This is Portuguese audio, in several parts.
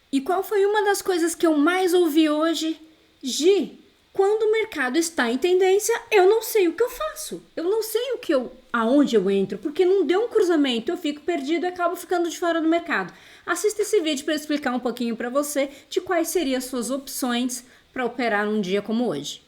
E qual foi uma das coisas que eu mais ouvi hoje? Gi, quando o mercado está em tendência, eu não sei o que eu faço. Eu não sei aonde eu entro, porque não deu um cruzamento, eu fico perdido e acabo ficando de fora do mercado. Assista esse vídeo para explicar um pouquinho para você de quais seriam as suas opções para operar num dia como hoje.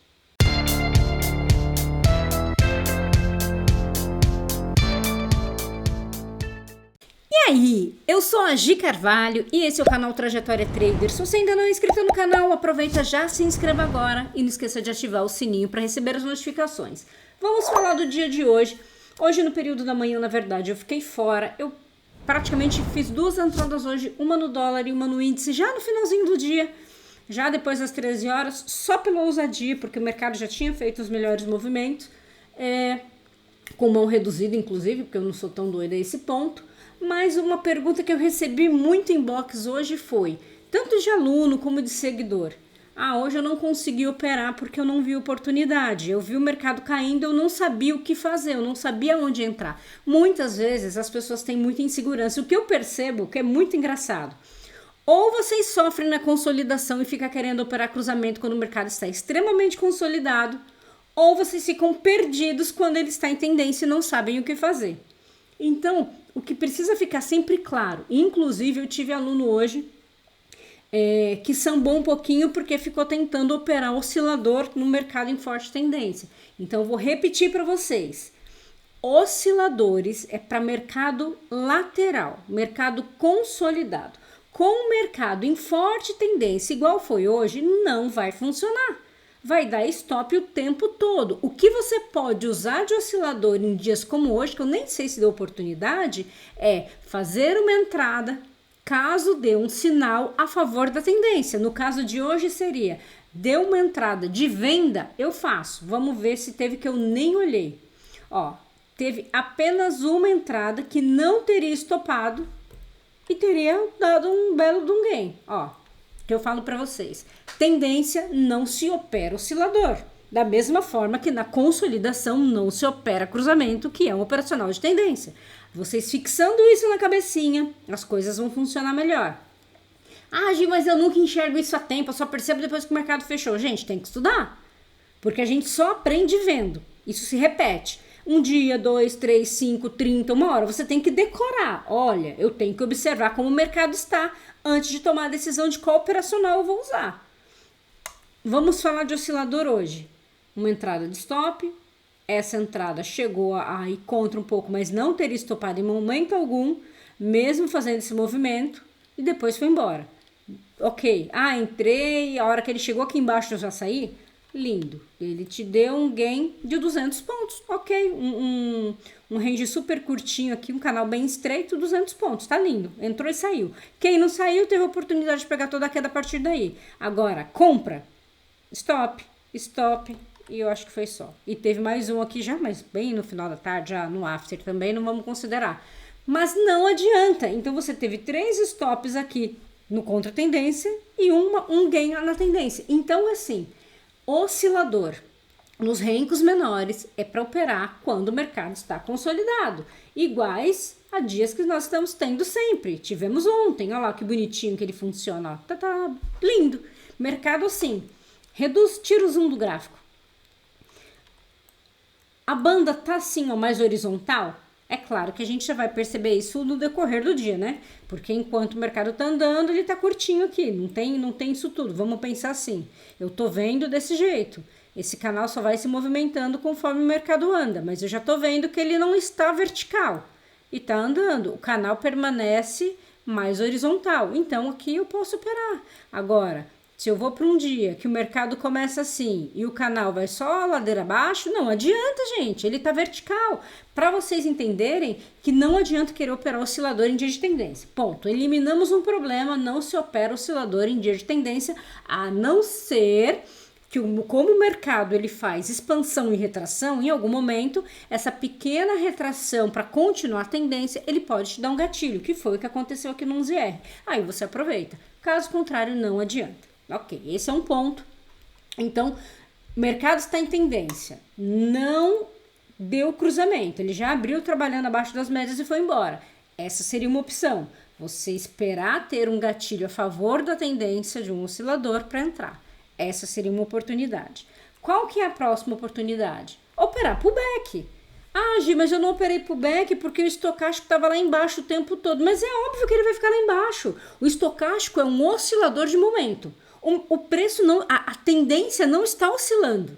E aí, eu sou a Gi Carvalho e esse é o canal Trajetória Trader. Se você ainda não é inscrito no canal, aproveita já, se inscreva agora e não esqueça de ativar o sininho para receber as notificações. Vamos falar do dia de hoje. Hoje no período da manhã, na verdade, eu fiquei fora. Eu praticamente fiz duas entradas hoje, uma no dólar e uma no índice, já no finalzinho do dia, já depois das 13 horas, só pela ousadia, porque o mercado já tinha feito os melhores movimentos, com mão reduzida, inclusive, porque eu não sou tão doida a esse ponto. Mas uma pergunta que eu recebi muito inbox hoje foi, tanto de aluno como de seguidor. Hoje eu não consegui operar porque eu não vi oportunidade. Eu vi o mercado caindo, eu não sabia o que fazer, eu não sabia onde entrar. Muitas vezes as pessoas têm muita insegurança. O que eu percebo, que é muito engraçado, ou vocês sofrem na consolidação e ficam querendo operar cruzamento quando o mercado está extremamente consolidado, ou vocês ficam perdidos quando ele está em tendência e não sabem o que fazer. Então, o que precisa ficar sempre claro, inclusive eu tive aluno hoje que sambou um pouquinho porque ficou tentando operar oscilador no mercado em forte tendência. Então, eu vou repetir para vocês. Osciladores é para mercado lateral, mercado consolidado. Com o mercado em forte tendência, igual foi hoje, não vai funcionar. Vai dar stop o tempo todo. O que você pode usar de oscilador em dias como hoje, que eu nem sei se deu oportunidade, é fazer uma entrada caso dê um sinal a favor da tendência. No caso de hoje seria, deu uma entrada de venda, eu faço. Vamos ver se teve que eu nem olhei. Teve apenas uma entrada que não teria estopado e teria dado um belo de um gain. Que eu falo para vocês, tendência não se opera oscilador, da mesma forma que na consolidação não se opera cruzamento, que é um operacional de tendência. Vocês fixando isso na cabecinha, as coisas vão funcionar melhor. Gi, mas eu nunca enxergo isso a tempo, eu só percebo depois que o mercado fechou. Gente, tem que estudar, porque a gente só aprende vendo, isso se repete. Um dia, 2, 3, 5, 30, uma hora. Você tem que decorar. Olha, eu tenho que observar como o mercado está antes de tomar a decisão de qual operacional eu vou usar. Vamos falar de oscilador hoje. Uma entrada de stop. Essa entrada chegou a ir contra um pouco, mas não teria estopado em momento algum, mesmo fazendo esse movimento, e depois foi embora. Ok. Entrei, a hora que ele chegou aqui embaixo eu já saí. Lindo, ele te deu um gain de 200 pontos, ok, um range super curtinho aqui, um canal bem estreito, 200 pontos, tá lindo, entrou e saiu. Quem não saiu teve a oportunidade de pegar toda a queda a partir daí. Agora, compra, stop, e eu acho que foi só. E teve mais um aqui já, mas bem no final da tarde, já no after também, não vamos considerar. Mas não adianta, então você teve 3 stops aqui no contra-tendência e um gain na tendência. Então, assim, oscilador nos rencos menores é para operar quando o mercado está consolidado, iguais a dias que nós estamos tendo sempre. Tivemos ontem, olha lá que bonitinho que ele funciona, ó. Tá lindo. Mercado assim, tira o zoom do gráfico. A banda tá assim, mais horizontal. É claro que a gente já vai perceber isso no decorrer do dia, né? Porque enquanto o mercado tá andando, ele tá curtinho aqui, não tem isso tudo. Vamos pensar assim, eu tô vendo desse jeito. Esse canal só vai se movimentando conforme o mercado anda, mas eu já tô vendo que ele não está vertical e tá andando. O canal permanece mais horizontal, então aqui eu posso operar. Agora, se eu vou para um dia que o mercado começa assim e o canal vai só ladeira abaixo, não adianta, gente, ele tá vertical. Para vocês entenderem que não adianta querer operar oscilador em dia de tendência. Ponto. Eliminamos um problema, não se opera oscilador em dia de tendência, a não ser que como o mercado ele faz expansão e retração, em algum momento, essa pequena retração para continuar a tendência, ele pode te dar um gatilho, que foi o que aconteceu aqui no 11R. Aí você aproveita. Caso contrário, não adianta. Ok, esse é um ponto. Então, o mercado está em tendência, não deu cruzamento, ele já abriu trabalhando abaixo das médias e foi embora. Essa seria uma opção. Você esperar ter um gatilho a favor da tendência de um oscilador para entrar. Essa seria uma oportunidade. Qual que é a próxima oportunidade? Operar pullback. Ah, Gi, mas eu não operei pullback porque o estocástico estava lá embaixo o tempo todo. Mas é óbvio que ele vai ficar lá embaixo. O estocástico é um oscilador de momento. O preço não, a tendência não está oscilando.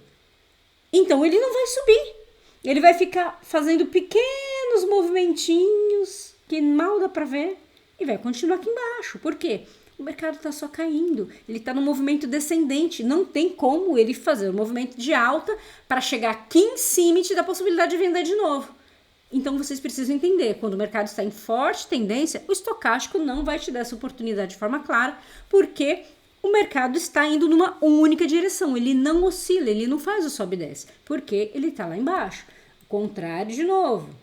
Então ele não vai subir. Ele vai ficar fazendo pequenos movimentinhos que mal dá para ver e vai continuar aqui embaixo. Por quê? O mercado está só caindo, ele está no movimento descendente, não tem como ele fazer um movimento de alta para chegar aqui em cima e te dar a possibilidade de vender de novo. Então vocês precisam entender, quando o mercado está em forte tendência, o estocástico não vai te dar essa oportunidade de forma clara, porque o mercado está indo numa única direção, ele não oscila, ele não faz o sobe e desce, porque ele está lá embaixo. O contrário de novo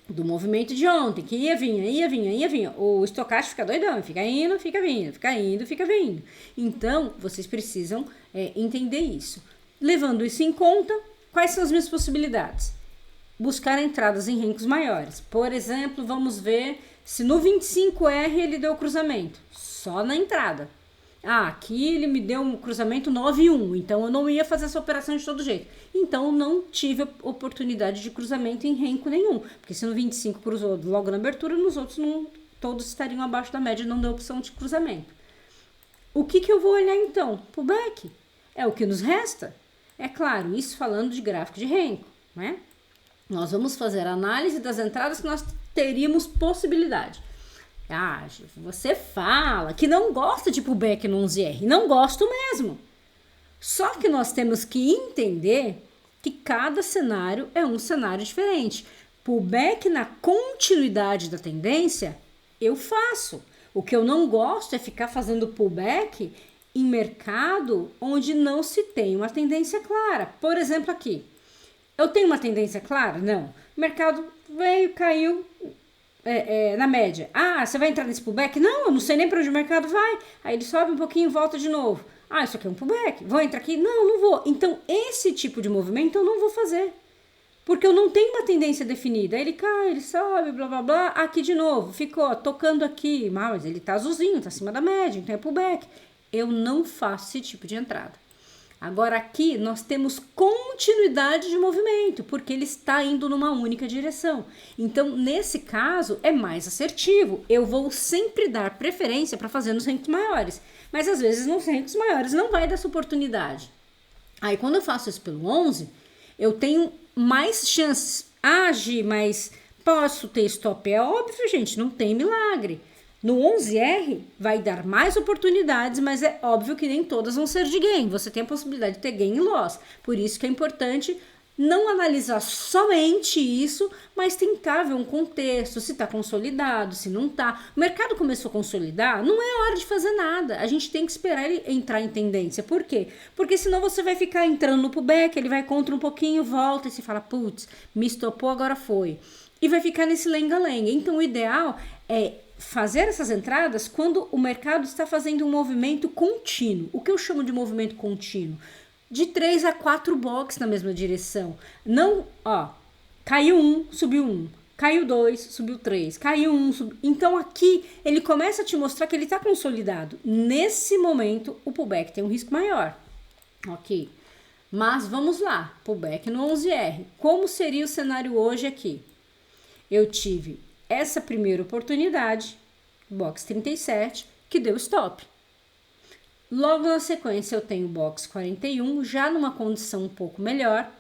do movimento de ontem, que ia, vinha. O estocástico fica doidão, fica indo, fica vindo, fica indo, fica vindo. Então, vocês precisam entender isso. Levando isso em conta, quais são as minhas possibilidades? Buscar entradas em rankings maiores. Por exemplo, vamos ver se no 25R ele deu cruzamento, só na entrada. Ah, aqui ele me deu um cruzamento 9,1, então eu não ia fazer essa operação de todo jeito. Então eu não tive oportunidade de cruzamento em renco nenhum, porque se no 25 cruzou logo na abertura, nos outros não, todos estariam abaixo da média, não deu opção de cruzamento. O que eu vou olhar então? Pullback. É o que nos resta? É claro, isso falando de gráfico de renco, né? Nós vamos fazer a análise das entradas que nós teríamos possibilidade. Ah, você fala que não gosta de pullback no 11R. Não gosto mesmo. Só que nós temos que entender que cada cenário é um cenário diferente. Pullback na continuidade da tendência, eu faço. O que eu não gosto é ficar fazendo pullback em mercado onde não se tem uma tendência clara. Por exemplo, aqui. Eu tenho uma tendência clara? Não. O mercado veio, caiu... na média. Ah, você vai entrar nesse pullback? Não, eu não sei nem para onde o mercado vai. Aí ele sobe um pouquinho e volta de novo. Ah, isso aqui é um pullback. Vou entrar aqui? Não, não vou. Então, esse tipo de movimento eu não vou fazer. Porque eu não tenho uma tendência definida. Aí ele cai, ele sobe, blá, blá, blá. Aqui de novo, ficou tocando aqui. Mas ele tá azulzinho, tá acima da média, então é pullback. Eu não faço esse tipo de entrada. Agora aqui nós temos continuidade de movimento, porque ele está indo numa única direção. Então, nesse caso, é mais assertivo. Eu vou sempre dar preferência para fazer nos rankings maiores. Mas às vezes nos rankings maiores não vai dar essa oportunidade. Aí quando eu faço isso pelo 11, eu tenho mais chances. Ah, Gi, mas posso ter stop? É óbvio, gente, não tem milagre. No 11R vai dar mais oportunidades, mas é óbvio que nem todas vão ser de gain. Você tem a possibilidade de ter gain e loss. Por isso que é importante não analisar somente isso, mas tentar ver um contexto, se está consolidado, se não está. O mercado começou a consolidar, não é hora de fazer nada. A gente tem que esperar ele entrar em tendência. Por quê? Porque senão você vai ficar entrando no pullback, ele vai contra um pouquinho, volta e se fala, putz, me estopou, agora foi. E vai ficar nesse lenga-lenga. Então o ideal é fazer essas entradas quando o mercado está fazendo um movimento contínuo. O que eu chamo de movimento contínuo? De 3 a 4 blocos na mesma direção. Não, caiu 1, subiu 1. Caiu 2, subiu 3. Caiu 1, subiu... Então aqui ele começa a te mostrar que ele está consolidado. Nesse momento, o pullback tem um risco maior. Ok. Mas vamos lá. Pullback no 11R. Como seria o cenário hoje aqui? Eu tive essa primeira oportunidade, box 37, que deu stop. Logo na sequência eu tenho box 41, já numa condição um pouco melhor.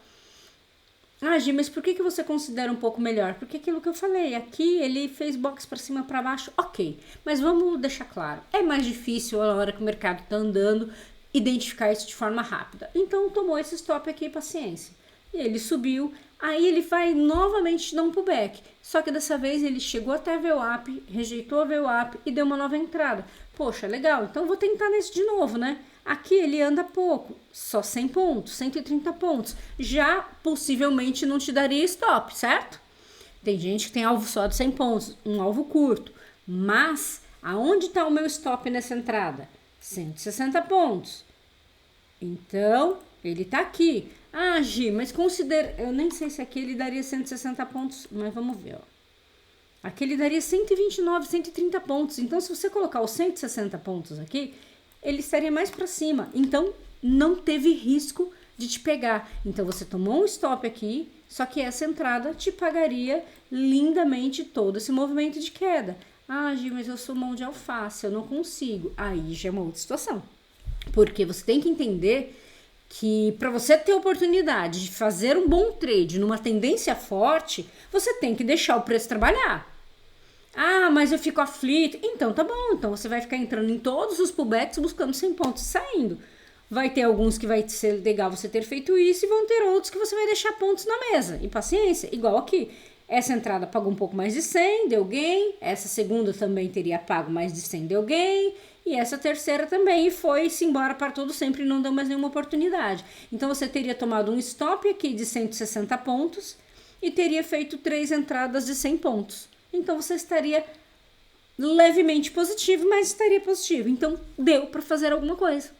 Ah, Gi, mas por que você considera um pouco melhor? Porque aquilo que eu falei, aqui ele fez box para cima, para baixo, ok. Mas vamos deixar claro, é mais difícil a hora que o mercado está andando identificar isso de forma rápida. Então tomou esse stop aqui, paciência. E ele subiu. Aí ele vai novamente dar um pullback. Só que dessa vez ele chegou até a VWAP, rejeitou a VWAP e deu uma nova entrada. Poxa, legal, então vou tentar nesse de novo, né? Aqui ele anda pouco, só 100 pontos, 130 pontos. Já possivelmente não te daria stop, certo? Tem gente que tem alvo só de 100 pontos, um alvo curto. Mas, aonde está o meu stop nessa entrada? 160 pontos. Então, ele está aqui. Ah, Gi, mas considera... Eu nem sei se aqui ele daria 160 pontos, mas vamos ver, ó. Aqui ele daria 129, 130 pontos. Então, se você colocar os 160 pontos aqui, ele estaria mais para cima. Então, não teve risco de te pegar. Então, você tomou um stop aqui, só que essa entrada te pagaria lindamente todo esse movimento de queda. Ah, Gi, mas eu sou mão de alface, eu não consigo. Aí já é uma outra situação. Porque você tem que entender que para você ter a oportunidade de fazer um bom trade numa tendência forte, você tem que deixar o preço trabalhar. Ah, mas eu fico aflito. Então tá bom, então você vai ficar entrando em todos os pullbacks buscando 100 pontos e saindo. Vai ter alguns que vai ser legal você ter feito isso e vão ter outros que você vai deixar pontos na mesa. E paciência, igual aqui. Essa entrada pagou um pouco mais de 100, deu gain. Essa segunda também teria pago mais de 100, deu gain. E essa terceira também, e foi-se embora para todo sempre e não deu mais nenhuma oportunidade. Então você teria tomado um stop aqui de 160 pontos e teria feito 3 entradas de 100 pontos. Então você estaria levemente positivo, mas estaria positivo. Então deu para fazer alguma coisa.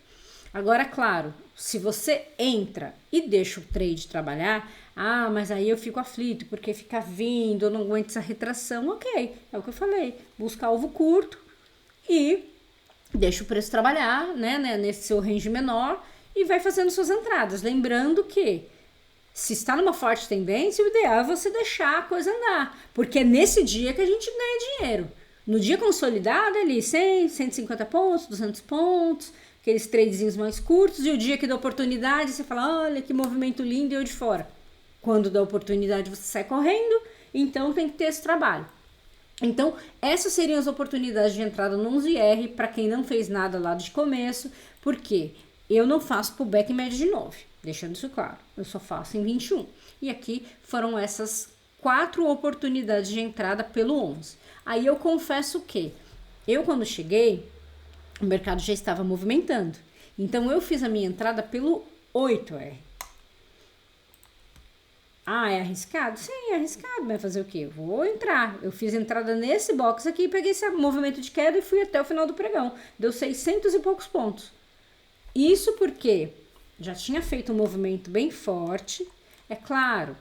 Agora, claro, se você entra e deixa o trade trabalhar, ah, mas aí eu fico aflito porque fica vindo, eu não aguento essa retração. Ok, é o que eu falei. Busca alvo curto e deixa o preço trabalhar, né, nesse seu range menor e vai fazendo suas entradas. Lembrando que se está numa forte tendência, o ideal é você deixar a coisa andar, porque é nesse dia que a gente ganha dinheiro. No dia consolidado, ali 100, 150 pontos, 200 pontos, aqueles tradezinhos mais curtos, e o dia que dá oportunidade, você fala, olha que movimento lindo, e eu de fora. Quando dá oportunidade, você sai correndo, então tem que ter esse trabalho. Então, essas seriam as oportunidades de entrada no 11R para quem não fez nada lá de começo, porque eu não faço pullback em média de 9, deixando isso claro, eu só faço em 21. E aqui foram essas 4 oportunidades de entrada pelo 11. Aí eu confesso que eu quando cheguei, o mercado já estava movimentando. Então eu fiz a minha entrada pelo 8R. Ah, é arriscado? Sim, é arriscado, mas fazer o quê? Vou entrar. Eu fiz entrada nesse box aqui, peguei esse movimento de queda e fui até o final do pregão. Deu 600 e poucos pontos. Isso porque já tinha feito um movimento bem forte. É claro,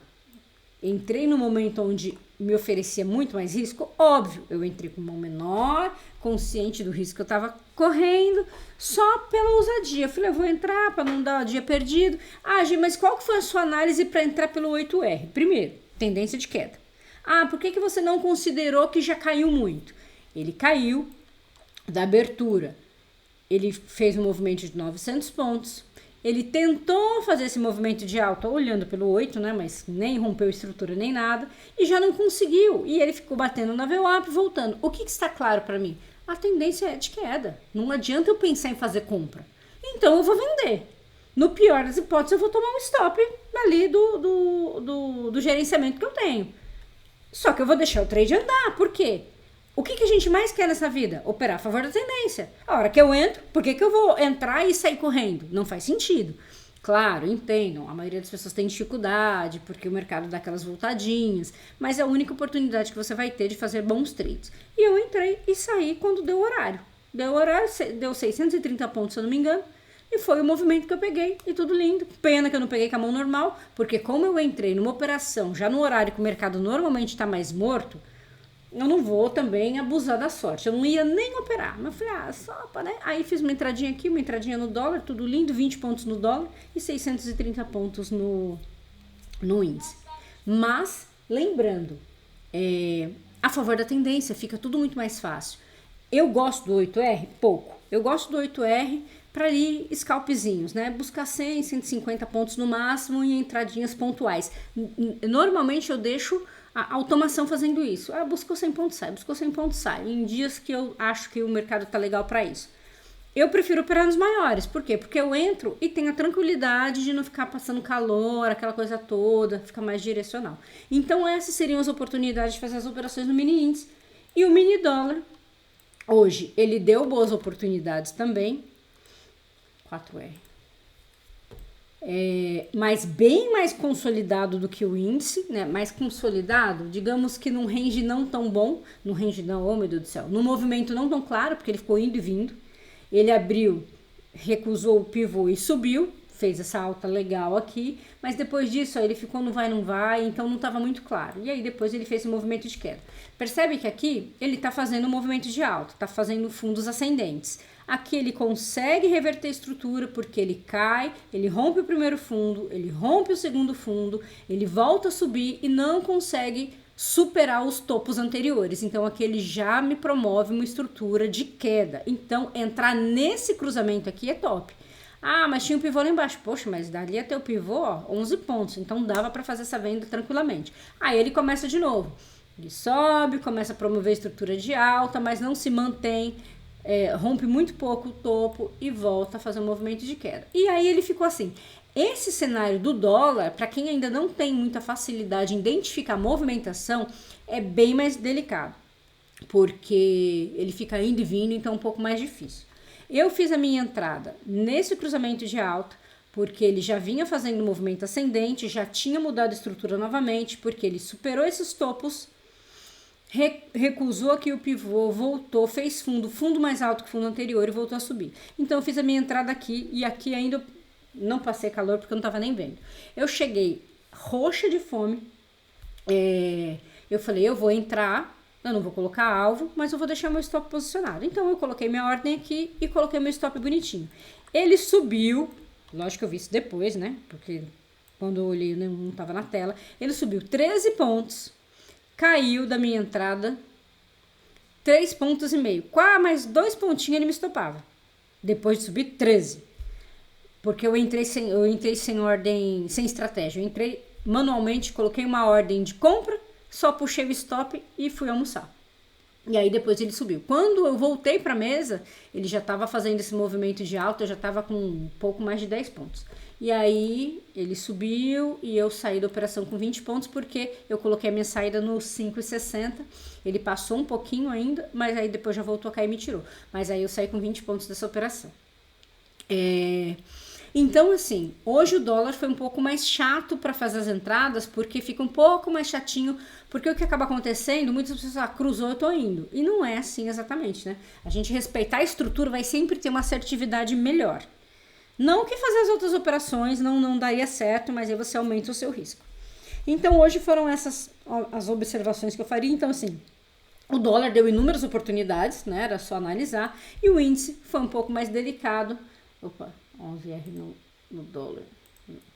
entrei no momento onde me oferecia muito mais risco. Óbvio, eu entrei com mão menor, consciente do risco que eu estava correndo, só pela ousadia. Eu falei, eu vou entrar para não dar o dia perdido. Ah, Gi, mas qual que foi a sua análise para entrar pelo 8R? Primeiro, tendência de queda. Ah, por que você não considerou que já caiu muito? Ele caiu da abertura. Ele fez um movimento de 900 pontos. Ele tentou fazer esse movimento de alta olhando pelo 8, né? Mas nem rompeu estrutura nem nada. E já não conseguiu. E ele ficou batendo na VWAP e voltando. O que está claro para mim? A tendência é de queda. Não adianta eu pensar em fazer compra. Então eu vou vender. No pior das hipóteses, eu vou tomar um stop ali do gerenciamento que eu tenho. Só que eu vou deixar o trade andar. Por quê? O que a gente mais quer nessa vida? Operar a favor da tendência. A hora que eu entro, por que eu vou entrar e sair correndo? Não faz sentido. Claro, entendam, a maioria das pessoas tem dificuldade, porque o mercado dá aquelas voltadinhas, mas é a única oportunidade que você vai ter de fazer bons trades. E eu entrei e saí quando deu horário. Deu horário, deu 630 pontos, se eu não me engano, e foi o movimento que eu peguei, e tudo lindo. Pena que eu não peguei com a mão normal, porque como eu entrei numa operação já no horário que o mercado normalmente está mais morto, eu não vou também abusar da sorte. Eu não ia nem operar. Mas eu falei, só, né? Aí fiz uma entradinha aqui, uma entradinha no dólar, tudo lindo, 20 pontos no dólar e 630 pontos no índice. Mas, lembrando, a favor da tendência, fica tudo muito mais fácil. Eu gosto do 8R? Pouco. Eu gosto do 8R para ali scalpzinhos, né? Buscar 100, 150 pontos no máximo em entradinhas pontuais. Normalmente eu deixo a automação fazendo isso. Buscou 100 pontos, sai. Buscou 100 pontos, sai. Em dias que eu acho que o mercado tá legal para isso. Eu prefiro operar nos maiores. Por quê? Porque eu entro e tenho a tranquilidade de não ficar passando calor, aquela coisa toda, fica mais direcional. Então essas seriam as oportunidades de fazer as operações no mini índice. E o mini dólar, hoje, ele deu boas oportunidades também. 4R. Mas bem mais consolidado do que o índice, né? Mais consolidado, digamos que num range não tão bom, num range não, oh meu Deus do céu, num movimento não tão claro, porque ele ficou indo e vindo, ele abriu, recusou o pivô e subiu, fez essa alta legal aqui, mas depois disso ó, ele ficou no vai, não vai, então não estava muito claro. E aí depois ele fez esse movimento de queda. Percebe que aqui ele está fazendo um movimento de alta, está fazendo fundos ascendentes. Aqui ele consegue reverter a estrutura porque ele cai, ele rompe o primeiro fundo, ele rompe o segundo fundo, ele volta a subir e não consegue superar os topos anteriores. Então aqui ele já me promove uma estrutura de queda. Então entrar nesse cruzamento aqui é top. Ah, mas tinha um pivô lá embaixo. Poxa, mas dali até o pivô, ó, 11 pontos. Então dava para fazer essa venda tranquilamente. Aí ele começa de novo. Ele sobe, começa a promover a estrutura de alta, mas não se mantém, rompe muito pouco o topo e volta a fazer um movimento de queda. E aí ele ficou assim. Esse cenário do dólar, para quem ainda não tem muita facilidade em identificar a movimentação, é bem mais delicado. Porque ele fica indo e vindo, então é um pouco mais difícil. Eu fiz a minha entrada nesse cruzamento de alta, porque ele já vinha fazendo um movimento ascendente, já tinha mudado a estrutura novamente, porque ele superou esses topos, recusou aqui o pivô, voltou, fez fundo mais alto que o fundo anterior e voltou a subir. Então eu fiz a minha entrada aqui e aqui ainda não passei calor porque eu não estava nem vendo. Eu cheguei roxa de fome, eu falei, eu vou entrar, eu não vou colocar alvo, mas eu vou deixar meu stop posicionado. Então eu coloquei minha ordem aqui e coloquei meu stop bonitinho. Ele subiu, lógico que eu vi isso depois, né? Porque quando eu olhei não estava na tela. Ele subiu 13 pontos, caiu da minha entrada 3,5 pontos. Mais 2 pontinhos ele me estopava. Depois de subir 13. Porque eu entrei sem ordem, sem estratégia. Eu entrei manualmente, coloquei uma ordem de compra, só puxei o stop e fui almoçar. E aí depois ele subiu. Quando eu voltei para a mesa, ele já estava fazendo esse movimento de alta, eu já estava com um pouco mais de 10 pontos. E aí ele subiu e eu saí da operação com 20 pontos porque eu coloquei a minha saída no 5,60. Ele passou um pouquinho ainda, mas aí depois já voltou a cair e me tirou. Mas aí eu saí com 20 pontos dessa operação. Então, assim, hoje o dólar foi um pouco mais chato para fazer as entradas, porque fica um pouco mais chatinho, porque o que acaba acontecendo, muitas pessoas cruzou, eu tô indo. E não é assim exatamente, né? A gente respeitar a estrutura vai sempre ter uma assertividade melhor. Não que fazer as outras operações não daria certo, mas aí você aumenta o seu risco. Então, hoje foram essas as observações que eu faria. Então, assim, o dólar deu inúmeras oportunidades, né? Era só analisar. E o índice foi um pouco mais delicado. 11R no dólar,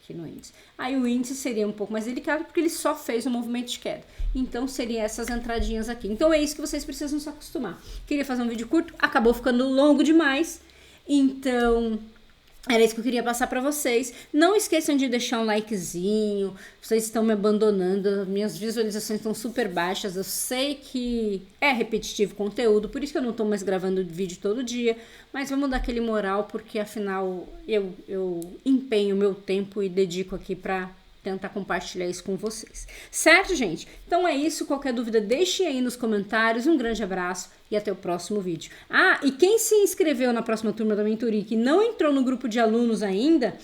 aqui no índice. Aí o índice seria um pouco mais delicado porque ele só fez um movimento de queda. Então seriam essas entradinhas aqui. Então é isso que vocês precisam se acostumar. Queria fazer um vídeo curto, acabou ficando longo demais. Então era isso que eu queria passar para vocês. Não esqueçam de deixar um likezinho. Vocês estão me abandonando. Minhas visualizações estão super baixas. Eu sei que é repetitivo o conteúdo, por isso que eu não estou mais gravando vídeo todo dia. Mas vamos dar aquele moral, porque afinal eu empenho meu tempo e dedico aqui para tentar compartilhar isso com vocês. Certo, gente? Então é isso. Qualquer dúvida, deixem aí nos comentários. Um grande abraço e até o próximo vídeo. Ah, e quem se inscreveu na próxima turma da mentoria que não entrou no grupo de alunos ainda,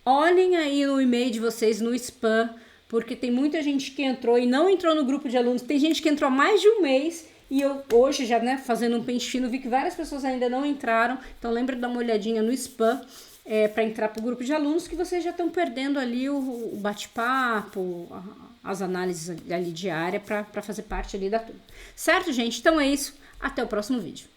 olhem aí no e-mail de vocês no spam, porque tem muita gente que entrou e não entrou no grupo de alunos. Tem gente que entrou há mais de um mês e eu hoje já, né, fazendo um pente fino, vi que várias pessoas ainda não entraram. Então lembra de dar uma olhadinha no spam. Para entrar para o grupo de alunos, que vocês já estão perdendo ali o bate-papo, as análises ali diárias para fazer parte ali da turma. Certo, gente? Então é isso. Até o próximo vídeo.